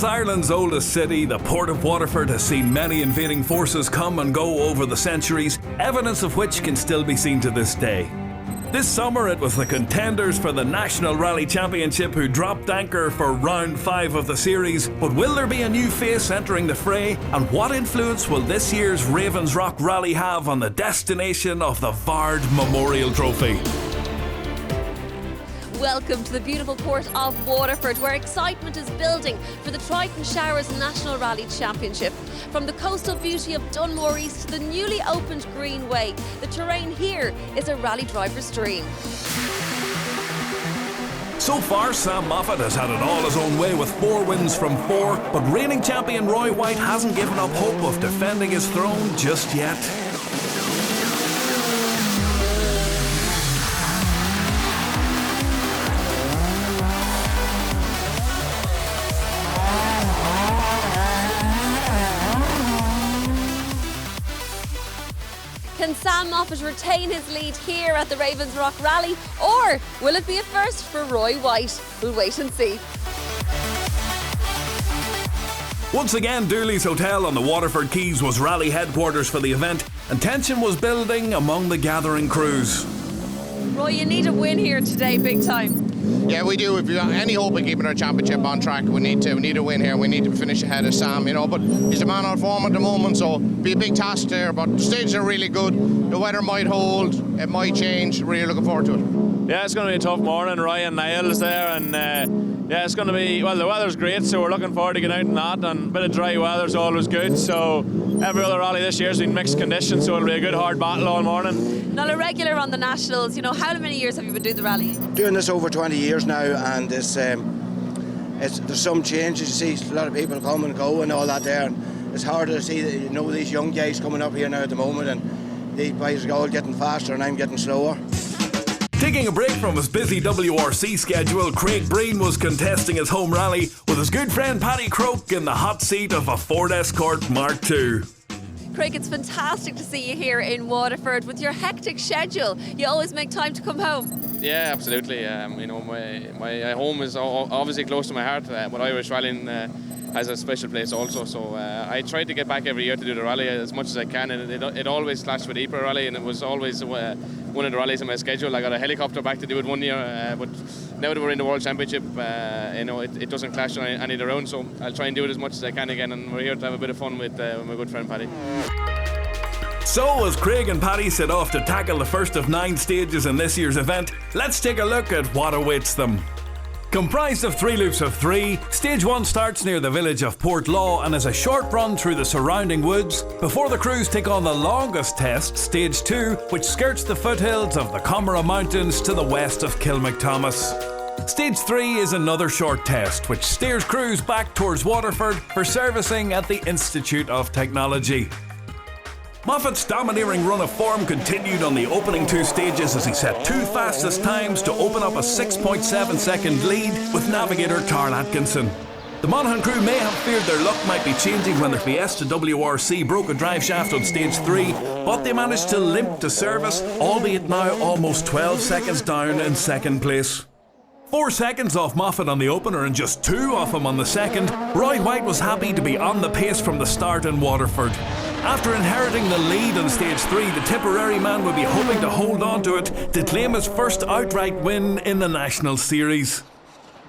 As Ireland's oldest city, the Port of Waterford has seen many invading forces come and go over the centuries, evidence of which can still be seen to this day. This summer it was the contenders for the National Rally Championship who dropped anchor for round 5 of the series, but will there be a new face entering the fray, and what influence will this year's Ravensrock Rally have on the destination of the Vard Memorial Trophy? Welcome to the beautiful Port of Waterford, where excitement is building for the Triton Showers National Rally Championship. From the coastal beauty of Dunmore East to the newly opened Greenway, the terrain here is a rally driver's dream. So far, Sam Moffat has had it all his own way with 4 wins from 4, but reigning champion Roy White hasn't given up hope of defending his throne just yet. Can Sam Moffat retain his lead here at the Ravensrock Rally, or will it be a first for Roy White? We'll wait and see. Once again, Dooley's Hotel on the Waterford Quays was rally headquarters for the event, and tension was building among the gathering crews. Roy, you need a win here today, big time. Yeah, we do. If you got any hope of keeping our championship on track, we need a win here. We need to finish ahead of Sam, but he's the man on form at the moment, so be a big task there. But the stages are really good. The weather might hold, it might change. Really looking forward to it. Yeah, it's going to be a tough morning. Ryan Niles there, and yeah, it's going to be, well, the weather's great, so we're looking forward to getting out in that, and a bit of dry weather's always good. So every other rally this year's been mixed conditions, so it'll be a good hard battle all morning. Now, a regular on the Nationals, how many years have you been doing the rally? Doing this over 20 years now, and there's some changes. You see a lot of people come and go and all that there, and it's hard to see these young guys coming up here now at the moment, and these guys are all getting faster and I'm getting slower. Taking a break from his busy WRC schedule, Craig Breen was contesting his home rally with his good friend Paddy Croke in the hot seat of a Ford Escort Mark II. Craig, it's fantastic to see you here in Waterford. With your hectic schedule, you always make time to come home. Yeah, absolutely. My home is obviously close to my heart, but Irish rallying has a special place also. So I try to get back every year to do the rally as much as I can, and it always clashed with Ypres rally, and it was always one of the rallies in my schedule. I got a helicopter back to do it one year, but now that we're in the World Championship, it doesn't clash on any of the rounds, so I'll try and do it as much as I can again, and we're here to have a bit of fun with my good friend Paddy. So as Craig and Paddy set off to tackle the first of 9 stages in this year's event, let's take a look at what awaits them. Comprised of 3 loops of 3, Stage 1 starts near the village of Portlaw and is a short run through the surrounding woods before the crews take on the longest test, Stage 2, which skirts the foothills of the Comera Mountains to the west of Kilmacthomas. Stage 3 is another short test, which steers crews back towards Waterford for servicing at the Institute of Technology. Moffat's domineering run of form continued on the opening 2 stages as he set 2 fastest times to open up a 6.7 second lead with navigator Carl Atkinson. The Monaghan crew may have feared their luck might be changing when the Fiesta WRC broke a drive shaft on stage 3, but they managed to limp to service, albeit now almost 12 seconds down in second place. 4 seconds off Moffat on the opener and just 2 off him on the second, Roy White was happy to be on the pace from the start in Waterford. After inheriting the lead on stage 3, the Tipperary man would be hoping to hold on to it to claim his first outright win in the National Series.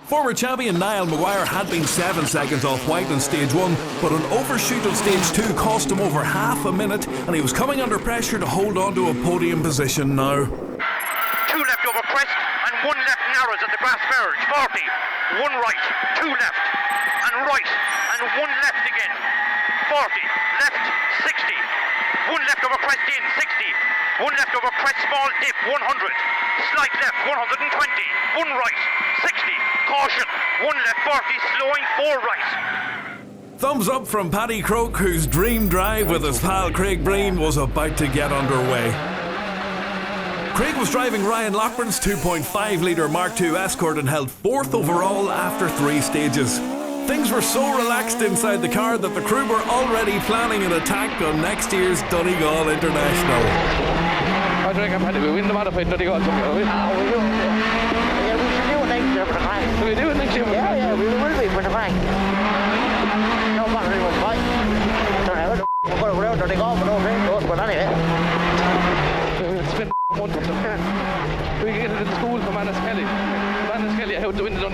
Former champion Niall Maguire had been 7 seconds off White on stage 1, but an overshoot on stage 2 cost him over half a minute, and he was coming under pressure to hold on to a podium position now. 2 left over crest and 1 left narrows at the grass verge, 40, 1 right, 2 left, and right, and 1 left again, 40, left, 60, 1 left over crest in, 60, 1 left over crest small dip, 100, slight left, 120, 1 right, 60, caution, 1 left, 40, slowing, 4 right. Thumbs up from Paddy Croke, whose dream drive with his pal Craig Breen was about to get underway. Craig was driving Ryan Lochburn's 2.5 litre Mark II Escort and held 4th overall after 3 stages. Things were so relaxed inside the car that the crew were already planning an attack on next year's Donegal International. I think I'm happy we win the modified Donegal. We should do it next year for the flag. Do we do it next year? Yeah, we will be for the flag.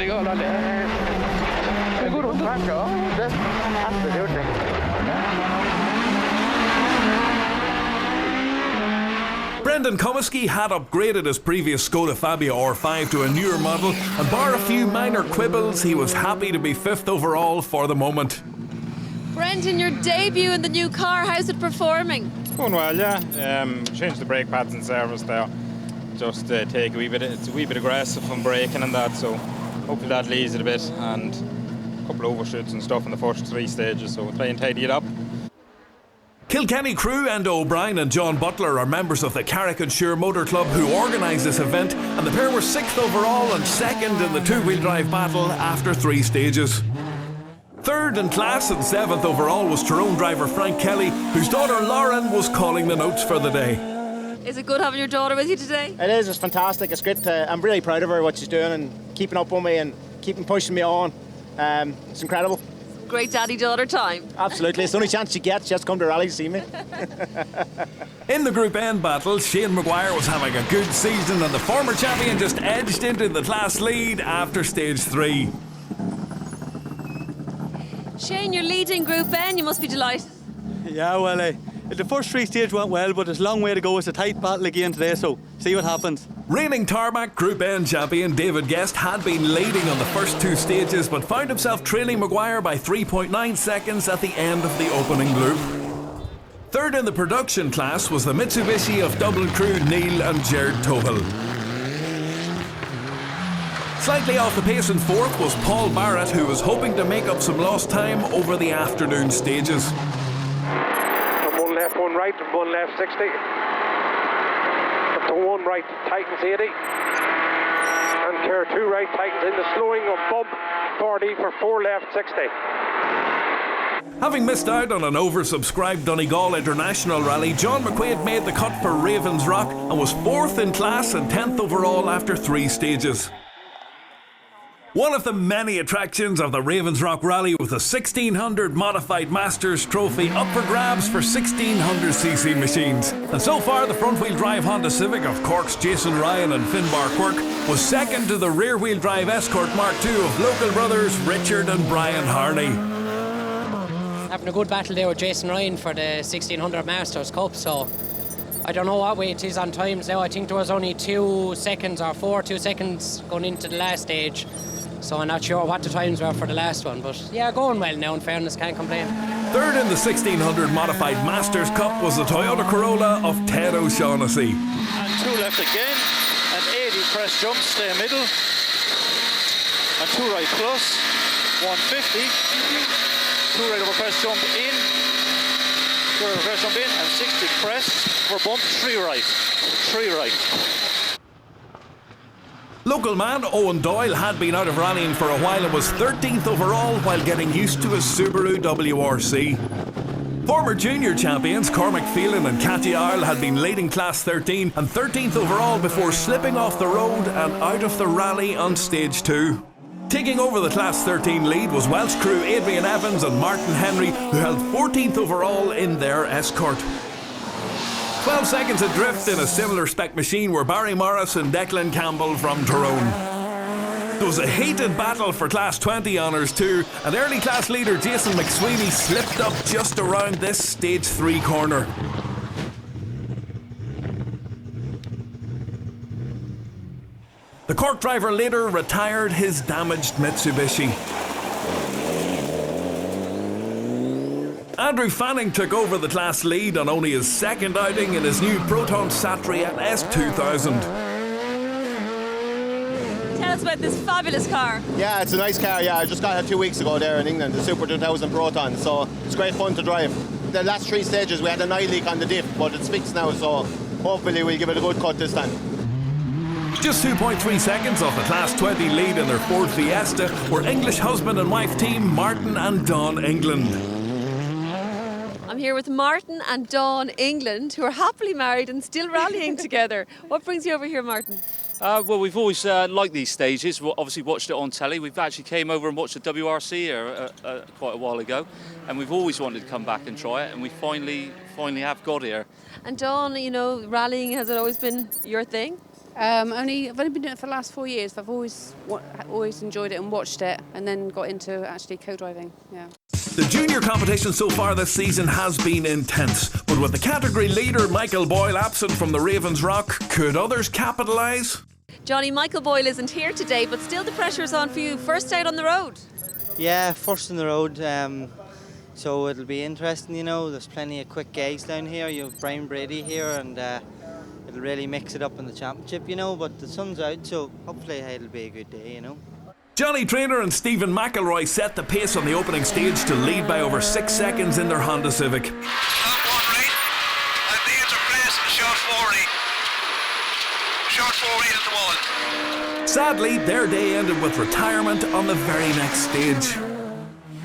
go, lad. A good one, thank you. Absolutely. Brendan Comiskey had upgraded his previous Skoda Fabia R5 to a newer model, and bar a few minor quibbles, he was happy to be 5th overall for the moment. Brendan, your debut in the new car, how's it performing? It's going well, yeah. Changed the brake pads in service there. Just take a wee bit. It's a wee bit aggressive on braking and that, so hopefully that leaves it a bit. And a couple of overshoots and stuff in the first 3 stages, so we'll try and tidy it up. Kilkenny crew, Enda O'Brien and John Butler, are members of the Carrick-on-Suir Motor Club who organised this event, and the pair were 6th overall and 2nd in the two-wheel drive battle after 3 stages. 3rd in class and 7th overall was Tyrone driver Frank Kelly, whose daughter Lauren was calling the notes for the day. Is it good having your daughter with you today? It is, it's fantastic, it's great. I'm really proud of her, what she's doing and keeping up with me and keeping pushing me on. It's incredible. Great daddy-daughter time. Absolutely, it's the only chance she gets. She has to come to rally to see me. In the Group N battle, Shane Maguire was having a good season and the former champion just edged into the class lead after stage 3. Shane, you're leading Group N, you must be delighted. Yeah, well, the first 3 stages went well, but there's a long way to go. It's a tight battle again today, so see what happens. Reigning Tarmac Group N champion David Guest had been leading on the first 2 stages, but found himself trailing Maguire by 3.9 seconds at the end of the opening loop. 3rd in the production class was the Mitsubishi of Dublin crew Neil and Jared Tohill. Slightly off the pace in 4th was Paul Barrett, who was hoping to make up some lost time over the afternoon stages. From 1 left, 1 right, and 1 left, 60. Up to 1 right, tightens 80. And care 2 right, tightens in the slowing of bump 40 for 4 left, 60. Having missed out on an oversubscribed Donegal International Rally, John McQuaid made the cut for Ravens Rock and was 4th in class and 10th overall after 3 stages. One of the many attractions of the Ravens Rock Rally was the 1600 Modified Masters Trophy up for grabs for 1600cc machines. And so far, the front-wheel drive Honda Civic of Cork's Jason Ryan and Finbar Quirk was second to the rear-wheel drive Escort Mark II of local brothers Richard and Brian Harney. Having a good battle there with Jason Ryan for the 1600 Masters Cup, so I don't know what way it is on times now. I think there was only 2 seconds or 2 seconds going into the last stage. So I'm not sure what the times were for the last one, but yeah, going well now, in fairness, can't complain. 3rd in the 1600 Modified Masters Cup was the Toyota Corolla of Ted O'Shaughnessy. And 2 left again, and 80 press jump, stay middle. And 2 right plus, 150. 2 right over press jump in. 2 right over press jump in, and 60 press for bump, 3 right. 3 right. Local man Owen Doyle had been out of rallying for a while and was 13th overall while getting used to his Subaru WRC. Former junior champions Cormac Phelan and Cathy Isle had been leading class 13 and 13th overall before slipping off the road and out of the rally on stage 2. Taking over the class 13 lead was Welsh crew Adrian Evans and Martin Henry, who held 14th overall in their Escort. 12 seconds adrift in a similar spec machine were Barry Morris and Declan Campbell from Tyrone. There was a heated battle for Class 20 honours too, and early class leader Jason McSweeney slipped up just around this stage 3 corner. The Cork driver later retired his damaged Mitsubishi. Andrew Fanning took over the class lead on only his 2nd outing in his new Proton Satriot S2000. Tell us about this fabulous car. Yeah, it's a nice car, yeah. I just got it 2 weeks ago there in England, the Super 2000 Proton, so it's great fun to drive. The last 3 stages we had an eye leak on the diff, but it's fixed now, so hopefully we'll give it a good cut this time. Just 2.3 seconds off the Class 20 lead in their Ford Fiesta were English husband and wife team Martin and Dawn England. I'm here with Martin and Dawn England, who are happily married and still rallying together. What brings you over here, Martin? Well, we've always liked these stages. We've obviously watched it on telly. We've actually came over and watched the WRC here quite a while ago, and we've always wanted to come back and try it, and we finally have got here. And Dawn, you know, rallying, has it always been your thing? I've only been doing it for the last 4 years. I've always enjoyed it and watched it, and then got into actually co-driving. Yeah. The junior competition so far this season has been intense, but with the category leader Michael Boyle absent from the Ravens Rock, could others capitalise? Johnny, Michael Boyle isn't here today, but still the pressure's on for you. First out on the road. Yeah, first on the road. So it'll be interesting, you know. There's plenty of quick guys down here. You have Brian Brady here, and it'll really mix it up in the championship, you know. But the sun's out, so hopefully it'll be a good day, you know. Johnny Traynor and Stephen McElroy set the pace on the opening stage to lead by over 6 seconds in their Honda Civic. Sadly, their day ended with retirement on the very next stage.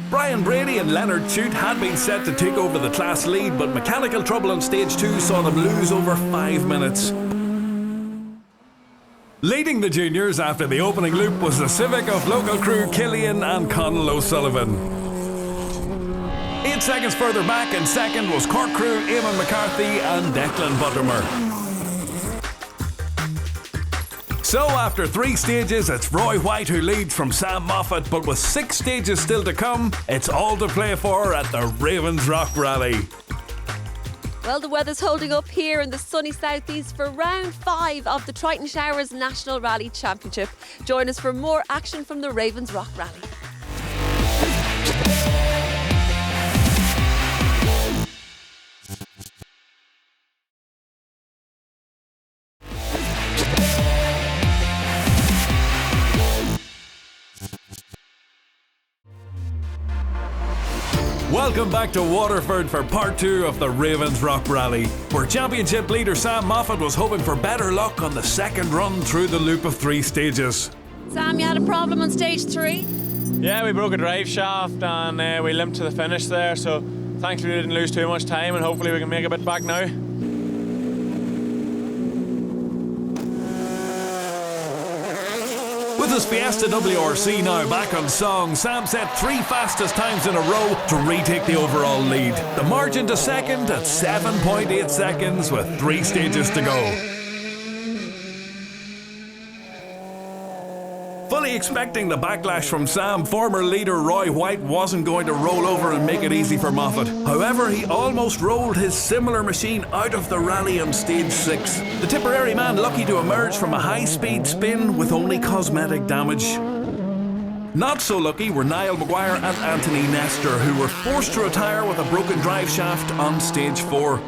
Brian Brady and Leonard Chute had been set to take over the class lead, but mechanical trouble on stage 2 saw them lose over 5 minutes. Leading the juniors after the opening loop was the Civic of local crew Killian and Conal O'Sullivan. 8 seconds further back in second was Cork crew Eamon McCarthy and Declan Buttermer. So after 3 stages, it's Roy White who leads from Sam Moffat, but with 6 stages still to come, it's all to play for at the Ravens Rock Rally. Well, the weather's holding up here in the sunny southeast for round 5 of the Triton Showers National Rally Championship. Join us for more action from the Ravens Rock Rally. Welcome back to Waterford for part 2 of the Ravens Rock Rally, where championship leader Sam Moffat was hoping for better luck on the second run through the loop of 3 stages. Sam, you had a problem on stage 3? Yeah, we broke a drive shaft and we limped to the finish there, so thankfully we didn't lose too much time and hopefully we can make a bit back now. With his Fiesta WRC now back on song, Sam set 3 fastest times in a row to retake the overall lead. The margin to second at 7.8 seconds with 3 stages to go. Fully expecting the backlash from Sam, former leader Roy White wasn't going to roll over and make it easy for Moffat. However, he almost rolled his similar machine out of the rally on stage 6. The Tipperary man lucky to emerge from a high-speed spin with only cosmetic damage. Not so lucky were Niall Maguire and Anthony Nestor, who were forced to retire with a broken drive shaft on stage 4.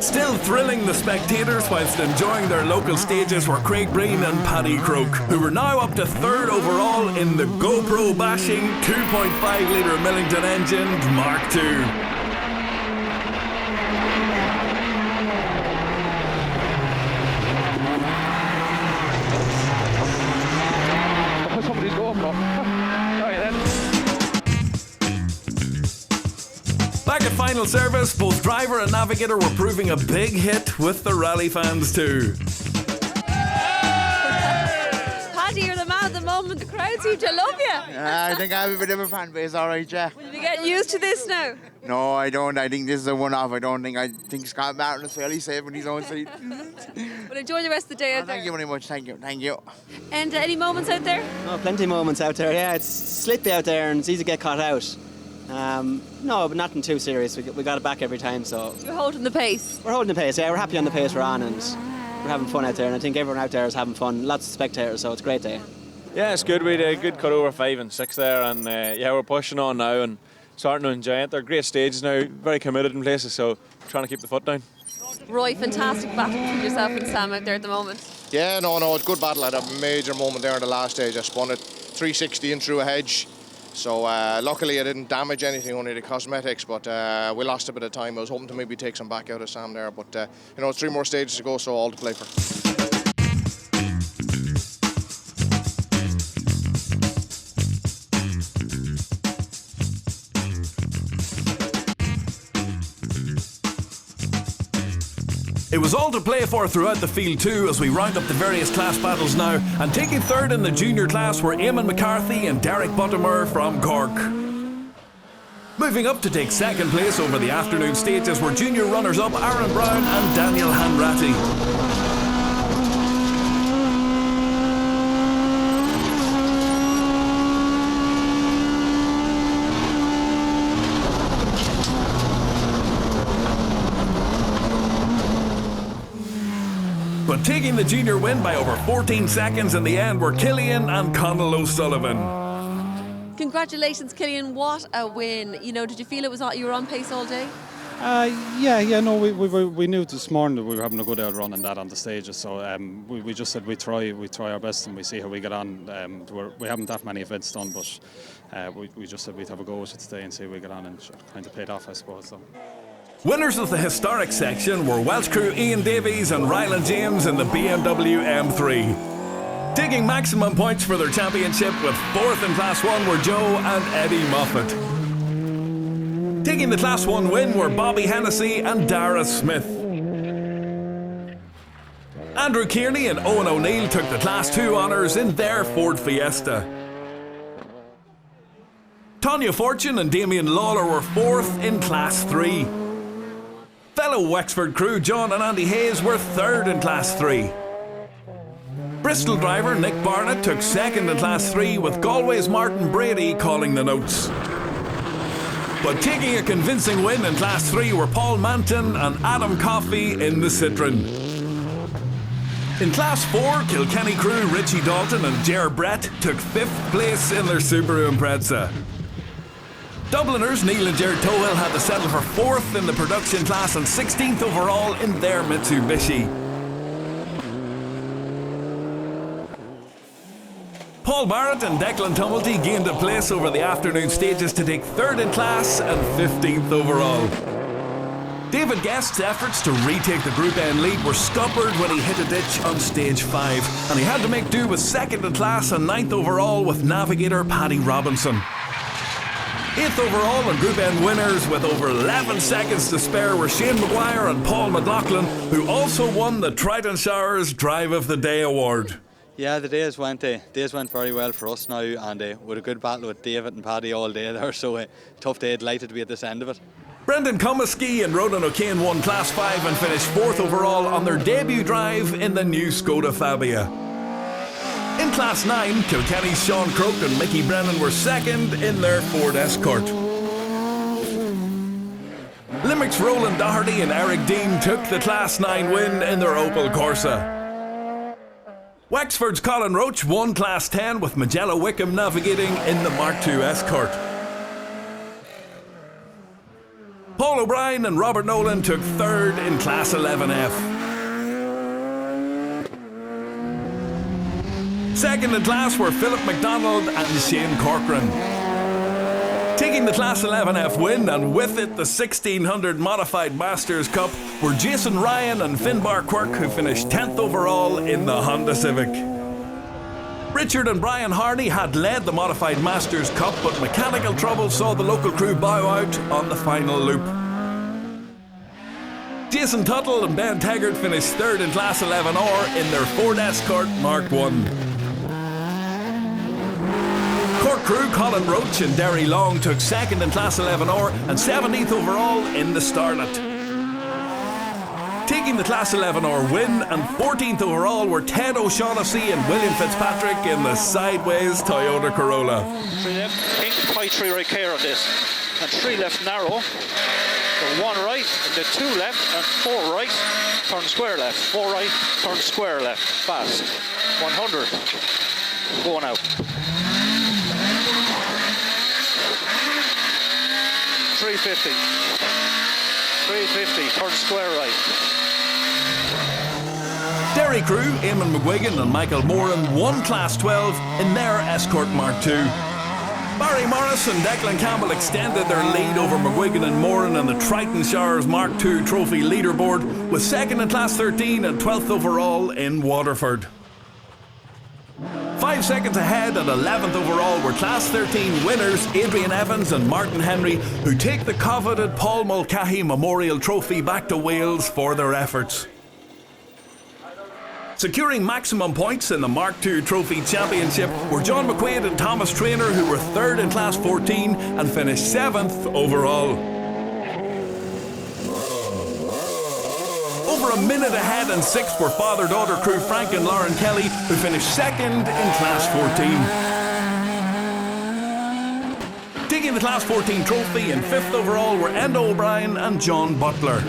Still thrilling the spectators whilst enjoying their local stages were Craig Breen and Paddy Croak, who were now up to 3rd overall in the GoPro bashing 2.5 litre Millington engined Mark II. Somebody's going for. Sorry then. Back at final service, both driver and navigator were proving a big hit with the rally fans too. Paddy, you're the man at the moment. The crowd seem to love you. I think I have a bit of a fan base, all right, yeah. Will you be getting used to this now? No, I don't. I think this is a one-off. I think Scott Martin is fairly safe on his own side. Well, enjoy the rest of the day out there. Thank you very much. Thank you. And any moments out there? Oh, plenty of moments out there, yeah. It's slippy out there and it's easy to get caught out. No, but nothing too serious. We got it back every time, so... You're holding the pace? We're holding the pace, yeah. We're happy on the pace we're on and we're having fun out there. And I think everyone out there is having fun. Lots of spectators, so it's a great day. Yeah, it's good. We had a good cut over 5 and 6 there, and yeah, we're pushing on now and starting to enjoy it. They're great stages now, very committed in places, so trying to keep the foot down. Roy, fantastic battle between yourself and Sam out there at the moment. Yeah, no, it's a good battle. I had a major moment there in the last stage. I spun it 360 in through a hedge. So luckily I didn't damage anything, only the cosmetics, but we lost a bit of time. I was hoping to maybe take some back out of Sam there, but it's 3 more stages to go, so all to play for. It was all to play for throughout the field too as we round up the various class battles now, and taking 3rd in the junior class were Eamon McCarthy and Derek Buttermer from Cork. Moving up to take second place over the afternoon stages were junior runners-up Aaron Brown and Daniel Hanratty. But taking the junior win by over 14 seconds in the end were Killian and Conal O'Sullivan. Congratulations, Killian. What a win. You know, did you feel you were on pace all day? No, we knew this morning that we were having a good out run and that on the stages, so we just said we try our best and we see how we get on. We haven't that many events done, but we just said we'd have a go at it today and see how we get on, and kind of paid off, I suppose. So. Winners of the historic section were Welsh crew Ian Davies and Ryland James in the BMW M3. Taking maximum points for their championship with fourth in Class 1 were Joe and Eddie Moffat. Taking the Class 1 win were Bobby Hennessy and Dara Smith. Andrew Kearney and Owen O'Neill took the Class 2 honours in their Ford Fiesta. Tonya Fortune and Damien Lawler were fourth in Class 3. Fellow Wexford crew John and Andy Hayes were third in Class 3. Bristol driver Nick Barnett took second in Class 3 with Galway's Martin Brady calling the notes. But taking a convincing win in Class 3 were Paul Manton and Adam Coffey in the Citroen. In Class 4, Kilkenny crew Richie Dalton and Ger Brett took 5th place in their Subaru Impreza. Dubliners Neil and Jared Tohill had to settle for 4th in the production class and 16th overall in their Mitsubishi. Paul Barrett and Declan Tumulty gained a place over the afternoon stages to take 3rd in class and 15th overall. David Guest's efforts to retake the Group N lead were scuppered when he hit a ditch on stage 5, and he had to make do with 2nd in class and 9th overall with navigator Paddy Robinson. 8th overall and Group N winners with over 11 seconds to spare were Shane Maguire and Paul McLaughlin, who also won the Triton Showers Drive of the Day award. Yeah, the days went very well for us now, and with a good battle with David and Paddy all day there, so tough day, delighted to be at this end of it. Brendan Comiskey and Ronan O'Kane won Class 5 and finished 4th overall on their debut drive in the new Skoda Fabia. In Class 9, Kilkenny's Sean Croke and Mickey Brennan were 2nd in their Ford Escort. Limerick's Roland Doherty and Eric Dean took the Class 9 win in their Opel Corsa. Wexford's Colin Roach won Class 10 with Magella Wickham navigating in the Mark II Escort. Paul O'Brien and Robert Nolan took 3rd in Class 11F. 2nd in class were Philip MacDonald and Shane Corcoran. Taking the Class 11F win and with it the 1600 Modified Masters Cup were Jason Ryan and Finbar Quirk, who finished 10th overall in the Honda Civic. Richard and Brian Harney had led the Modified Masters Cup, but mechanical trouble saw the local crew bow out on the final loop. Jason Tuttle and Ben Taggart finished 3rd in Class 11R in their Ford Escort Mark I. Cork crew Colin Roach and Derry Long took 2nd in Class 11R and 17th overall in the Starlet. Taking the Class 11R win and 14th overall were Ted O'Shaughnessy and William Fitzpatrick in the Sideways Toyota Corolla. 3 left, pink, high 3 right care on this, and 3 left narrow, the 1 right, and the 2 left, and 4 right, turn square left, 4 right, turn square left, fast, 100, going out. 350, 350, turn square right. Derry crew Eamon McGuigan and Michael Moran won Class 12 in their Escort Mark II. Barry Morris and Declan Campbell extended their lead over McGuigan and Moran in the Triton Showers Mark II Trophy leaderboard, with 2nd in Class 13 and 12th overall in Waterford. 5 seconds ahead and 11th overall were Class 13 winners Adrian Evans and Martin Henry, who take the coveted Paul Mulcahy Memorial Trophy back to Wales for their efforts. Securing maximum points in the Mark II Trophy Championship were John McQuaid and Thomas Traynor, who were third in Class 14 and finished 7th overall. Over a minute ahead and 6th were father-daughter crew Frank and Lauren Kelly, who finished 2nd in Class 14. Taking the Class 14 trophy in 5th overall were Enda O'Brien and John Butler.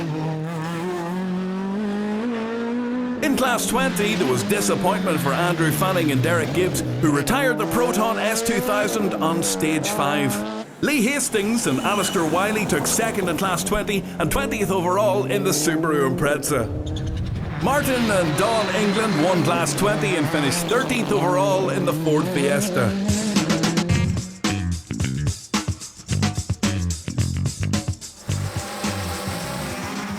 In Class 20, there was disappointment for Andrew Fanning and Derek Gibbs, who retired the Proton S2000 on Stage 5. Lee Hastings and Alistair Wiley took 2nd in Class 20 and 20th overall in the Subaru Impreza. Martin and Don England won Class 20 and finished 13th overall in the Ford Fiesta.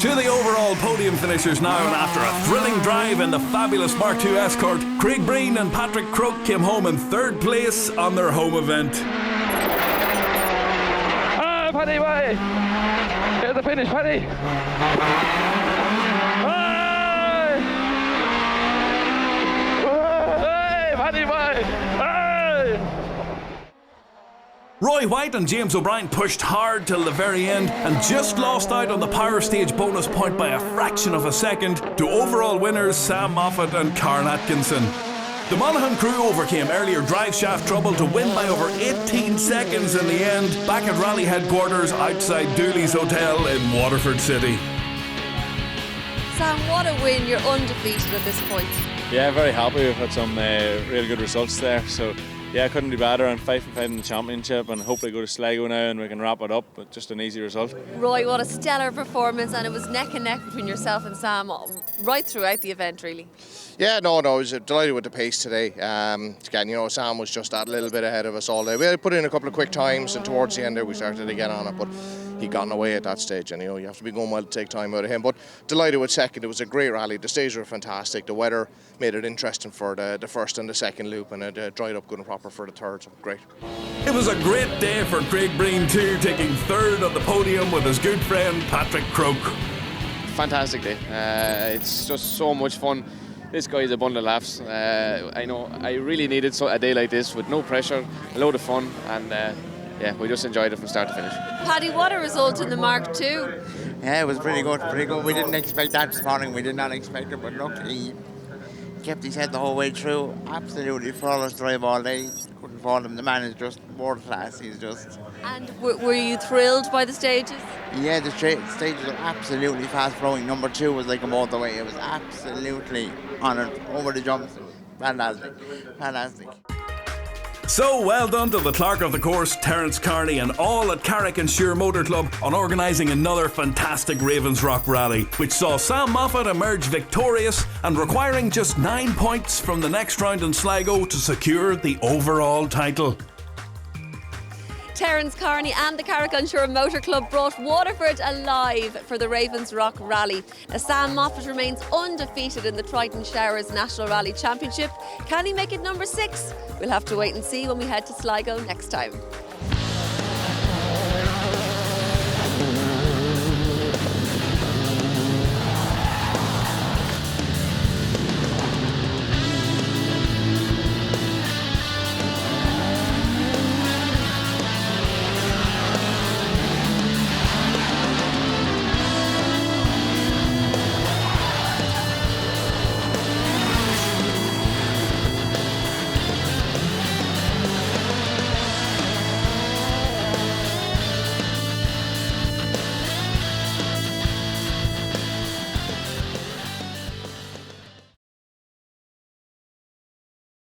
To the overall podium finishers now, and after a thrilling drive in the fabulous Mark II Escort, Craig Breen and Patrick Croke came home in 3rd place on their home event. Ah, Paddy, way! Here's the finish, Paddy! Hey, Paddy, way! Hey! Roy White and James O'Brien pushed hard till the very end and just lost out on the Power Stage bonus point by a fraction of a second to overall winners Sam Moffat and Karen Atkinson. The Monaghan crew overcame earlier drive shaft trouble to win by over 18 seconds in the end, back at rally headquarters outside Dooley's Hotel in Waterford City. Sam, what a win. You're undefeated at this point. Yeah, very happy. We've had some real good results there. So yeah, couldn't be better. I'm 5-5 in the championship and hopefully go to Sligo now and we can wrap it up with just an easy result. Roy, what a stellar performance, and it was neck and neck between yourself and Sam right throughout the event, really. Yeah, no, I was delighted with the pace today. Again, you know, Sam was just that little bit ahead of us all day. We had put in a couple of quick times, and towards the end there we started to get on it, but he'd gotten away at that stage, and you know, you have to be going well to take time out of him. But delighted with second. It was a great rally. The stages were fantastic. The weather made it interesting for the first and the second loop, and it dried up good and proper for the third, so great. It was a great day for Craig Breen too, taking 3rd on the podium with his good friend Patrick Croke. Fantastic day. It's just so much fun. This guy is a bundle of laughs. I know I really needed a day like this with no pressure, a load of fun, and yeah, we just enjoyed it from start to finish. Paddy, what a result in the Mark II. Yeah, it was pretty good, pretty good. We didn't expect that this morning. We did not expect it, but look, he kept his head the whole way through. Absolutely flawless drive all day. Couldn't fault him. The man is just world class. He's just... And were you thrilled by the stages? Yeah, the stages are absolutely fast flowing. Number 2 was like a motorway. It was absolutely on it, over the jumps. Fantastic, fantastic. So well done to the clerk of the course, Terence Carney, and all at Carrick and Shear Motor Club on organising another fantastic Ravens Rock rally, which saw Sam Moffat emerge victorious and requiring just 9 points from the next round in Sligo to secure the overall title. Terence Carney and the Carrick on Shore Motor Club brought Waterford alive for the Ravens Rock Rally. Now, Sam Moffat remains undefeated in the Triton Showers National Rally Championship. Can he make it number 6? We'll have to wait and see when we head to Sligo next time.